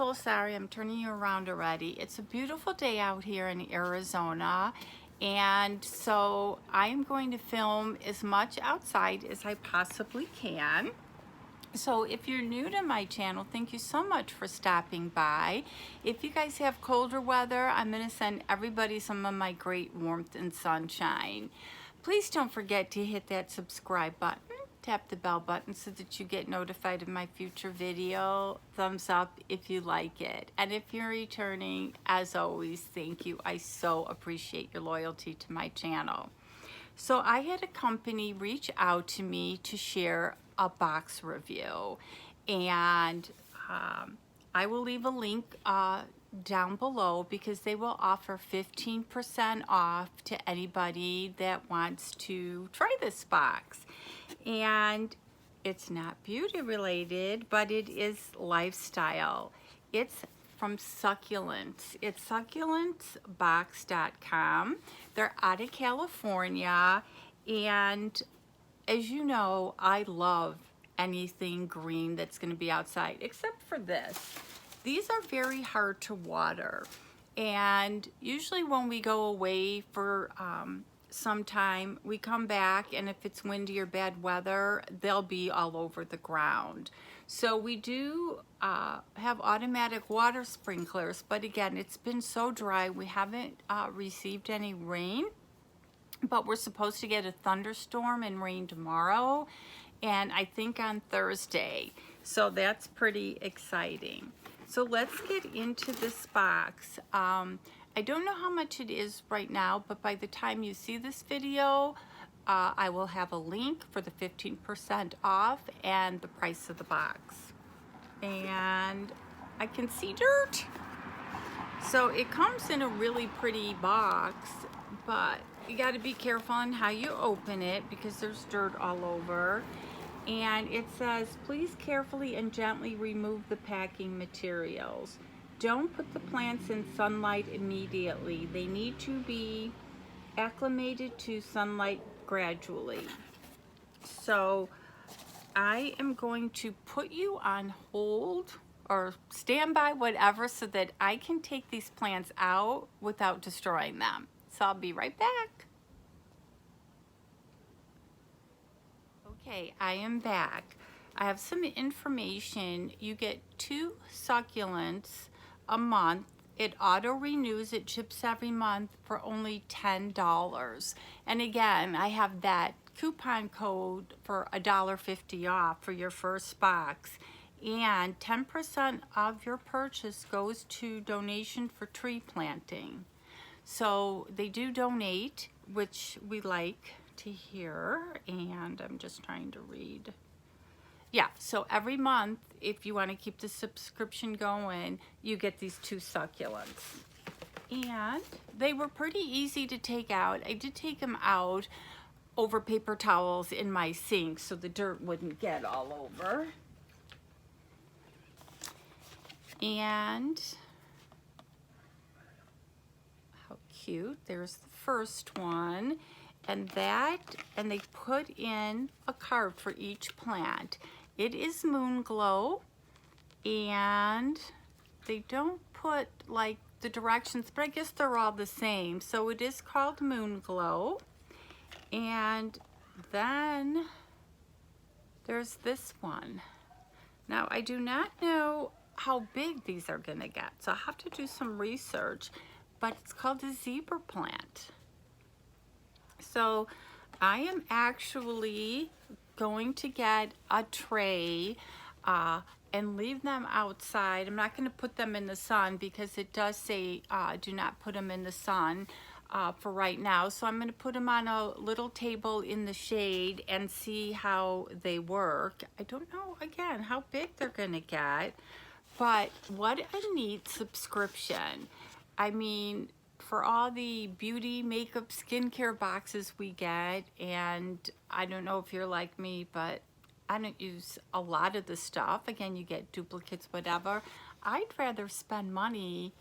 beautiful, sorry, I'm turning you around already. It's a beautiful day out here in Arizona, and so I'm going to film as much outside as I possibly can. So if you're new to my channel, thank you so much for stopping by. If you guys have colder weather, I'm going to send everybody some of my great warmth and sunshine. Please don't forget to hit that subscribe button. Tap the bell button so that you get notified of my future video. Thumbs up if you like it. And if you're returning, as always, thank you. I so appreciate your loyalty to my channel. So I had a company reach out to me to share a box review, and I will leave a link down below because they will offer 15% off to anybody that wants to try this box. And it's not beauty related, but it is lifestyle. It's from Succulents. It's succulentsbox.com. They're out of California, and as you know, I love anything green that's going to be outside, except for this. These are very hard to water, and usually when we go away for some time, we come back, and if it's windy or bad weather, they'll be all over the ground. So we do have automatic water sprinklers, but again, it's been so dry, we haven't received any rain, but we're supposed to get a thunderstorm and rain tomorrow, and I think on Thursday. So that's pretty exciting. So let's get into this box. I don't know how much it is right now, but by the time you see this video, I will have a link for the 15% off and the price of the box. And I can see dirt. So it comes in a really pretty box, but you got to be careful on how you open it because there's dirt all over. And it says, please carefully and gently remove the packing materials. Don't put the plants in sunlight immediately. They need to be acclimated to sunlight gradually. So I am going to put you on hold or stand by, whatever, so that I can take these plants out without destroying them. So I'll be right back. Okay, I am back. I have some information. You get 2 succulents a month. It auto renews, it ships every month for only $10. And again, I have that coupon code for $1.50 off for your first box, and 10% of your purchase goes to donation for tree planting. So they do donate, which we like to hear, and I'm just trying to read. Yeah, so every month, if you want to keep the subscription going, you get these 2 succulents. And they were pretty easy to take out. I did take them out over paper towels in my sink so the dirt wouldn't get all over. And how cute. There's the first one. And they put in a card for each plant. It is Moon Glow, and they don't put like the directions, but I guess they're all the same. So it is called Moon Glow. And then there's this one. Now I do not know how big these are gonna get, so I'll have to do some research, but it's called a zebra plant. So I am actually going to get a tray and leave them outside. I'm not going to put them in the sun because it does say do not put them in the sun for right now. So I'm going to put them on a little table in the shade and see how they work. I don't know, again, how big they're going to get, but what a neat subscription. I mean, for all the beauty, makeup, skincare boxes we get, and I don't know if you're like me, but I don't use a lot of the stuff. Again, you get duplicates, whatever. I'd rather spend money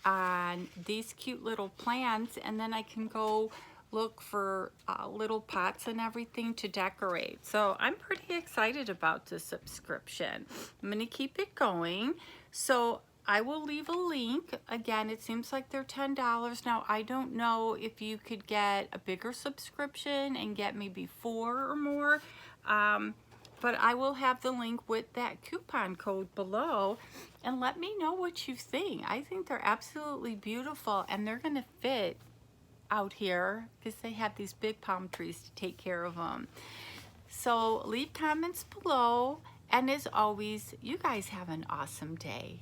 on these cute little plants, and then I can go look for little pots and everything to decorate. So I'm pretty excited about this subscription. I'm gonna keep it going. So I will leave a link. Again, it seems like they're $10. Now, I don't know if you could get a bigger subscription and get maybe 4 or more, but I will have the link with that coupon code below, and let me know what you think. I think they're absolutely beautiful, and they're gonna fit out here because they have these big palm trees to take care of them. So leave comments below, and as always, you guys have an awesome day.